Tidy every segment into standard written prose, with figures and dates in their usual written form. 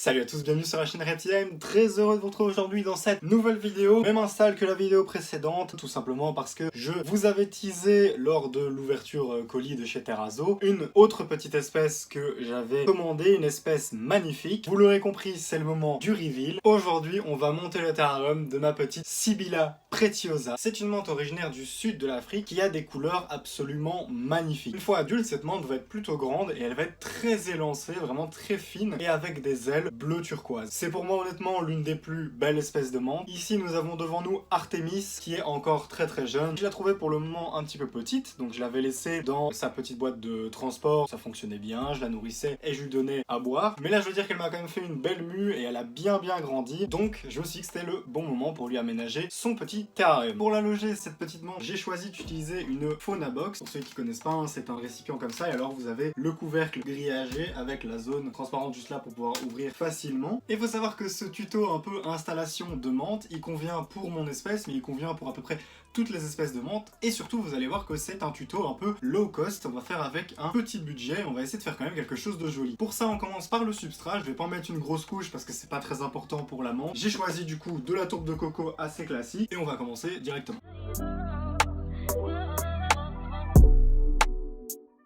Salut à tous, bienvenue sur la chaîne Reptilian, très heureux de vous retrouver aujourd'hui dans cette nouvelle vidéo, même install que la vidéo précédente, tout simplement parce que je vous avais teasé lors de l'ouverture colis de chez Terrazzo, une autre petite espèce que j'avais commandée, une espèce magnifique. Vous l'aurez compris, c'est le moment du reveal. Aujourd'hui, on va monter le terrarium de ma petite Sibylla Pretiosa. C'est une menthe originaire du sud de l'Afrique qui a des couleurs absolument magnifiques. Une fois adulte, cette menthe va être plutôt grande et elle va être très élancée, vraiment très fine et avec des ailes bleu turquoise. C'est pour moi honnêtement l'une des plus belles espèces de menthe. Ici nous avons devant nous Artemis qui est encore très jeune. Je la trouvais pour le moment un petit peu petite, donc je l'avais laissée dans sa petite boîte de transport, ça fonctionnait bien, je la nourrissais et je lui donnais à boire. Mais là je veux dire qu'elle m'a quand même fait une belle mue et elle a bien grandi, donc je me suis dit que c'était le bon moment pour lui aménager son petit terrarium. Pour la loger cette petite menthe, j'ai choisi d'utiliser une fauna box. Pour ceux qui connaissent pas, hein, c'est un récipient comme ça et alors vous avez le couvercle grillagé avec la zone transparente juste là pour pouvoir ouvrir facilement. Et il faut savoir que ce tuto un peu installation de menthe, il convient pour mon espèce, mais il convient pour à peu près toutes les espèces de menthe. Et surtout, vous allez voir que c'est un tuto un peu low cost. On va faire avec un petit budget, on va essayer de faire quand même quelque chose de joli. Pour ça, on commence par le substrat. Je vais pas en mettre une grosse couche parce que c'est pas très important pour la menthe. J'ai choisi du coup de la tourbe de coco assez classique et on va commencer directement.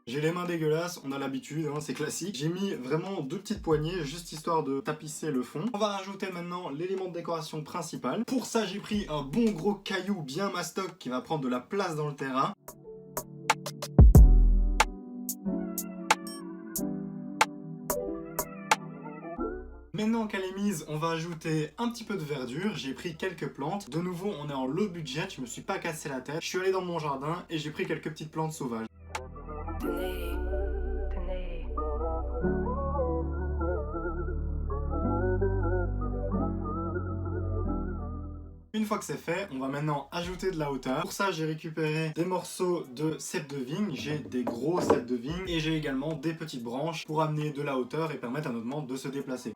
J'ai les mains dégueulasses, on a l'habitude, hein, c'est classique. J'ai mis vraiment 2 petites poignées, juste histoire de tapisser le fond. On va rajouter maintenant l'élément de décoration principal. Pour ça, j'ai pris un bon gros caillou bien mastoc qui va prendre de la place dans le terrain. Maintenant qu'elle est mise, on va ajouter un petit peu de verdure. J'ai pris quelques plantes. De nouveau, on est en low budget, je me suis pas cassé la tête. Je suis allé dans mon jardin et j'ai pris quelques petites plantes sauvages. Une fois que c'est fait, on va maintenant ajouter de la hauteur. Pour ça, j'ai récupéré des morceaux de cèpe de vigne, j'ai des gros cèpes de vigne et j'ai également des petites branches pour amener de la hauteur et permettre à notre menthe de se déplacer.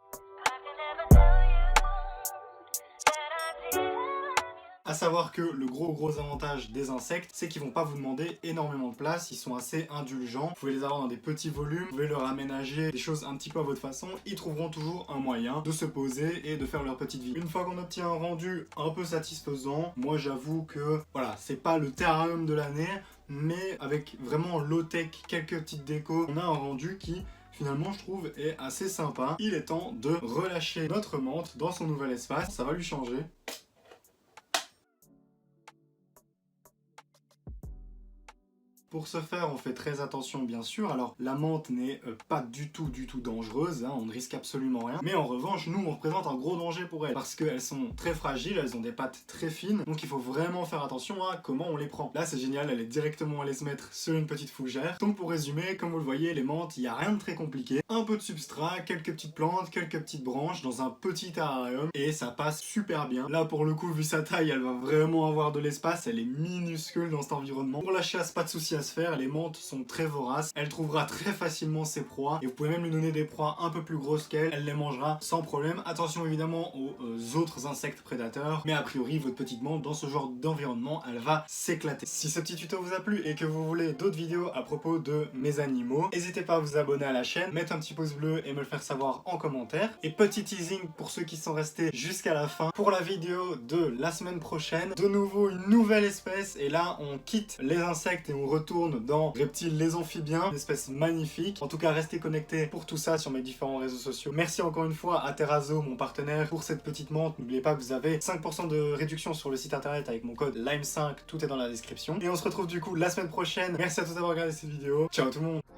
A savoir que le gros avantage des insectes, c'est qu'ils vont pas vous demander énormément de place, ils sont assez indulgents, vous pouvez les avoir dans des petits volumes, vous pouvez leur aménager des choses un petit peu à votre façon, ils trouveront toujours un moyen de se poser et de faire leur petite vie. Une fois qu'on obtient un rendu un peu satisfaisant, moi j'avoue que voilà, c'est pas le terrarium de l'année, mais avec vraiment low-tech, quelques petites décos, on a un rendu qui finalement je trouve est assez sympa. Il est temps de relâcher notre menthe dans son nouvel espace, ça va lui changer. Pour ce faire, on fait très attention bien sûr. Alors la menthe n'est pas du tout dangereuse, hein, on ne risque absolument rien. Mais en revanche, nous on représente un gros danger pour elles parce qu'elles sont très fragiles, elles ont des pattes très fines. Donc il faut vraiment faire attention à comment on les prend. Là c'est génial, elle est directement allée se mettre sur une petite fougère. Donc pour résumer, comme vous le voyez, les menthes, il n'y a rien de très compliqué. Un peu de substrat, quelques petites plantes, quelques petites branches dans un petit terrarium et ça passe super bien. Là pour le coup, vu sa taille, elle va vraiment avoir de l'espace, elle est minuscule dans cet environnement. Pour la chasse, pas de souci à se faire, les menthes sont très voraces, elle trouvera très facilement ses proies et vous pouvez même lui donner des proies un peu plus grosses qu'elle, elle les mangera sans problème. Attention évidemment aux autres insectes prédateurs, mais a priori votre petite menthe dans ce genre d'environnement, elle va s'éclater. Si ce petit tuto vous a plu et que vous voulez d'autres vidéos à propos de mes animaux, n'hésitez pas à vous abonner à la chaîne, mettre un petit pouce bleu et me le faire savoir en commentaire. Et petit teasing pour ceux qui sont restés jusqu'à la fin, pour la vidéo de la semaine prochaine, de nouveau une nouvelle espèce et là on quitte les insectes et on retourne dans Reptiles les amphibiens, une espèce magnifique. En tout cas, restez connectés pour tout ça sur mes différents réseaux sociaux. Merci encore une fois à Terrazzo, mon partenaire, pour cette petite menthe. N'oubliez pas que vous avez 5% de réduction sur le site internet avec mon code LIME5, tout est dans la description. Et on se retrouve du coup la semaine prochaine. Merci à tous d'avoir regardé cette vidéo. Ciao tout le monde!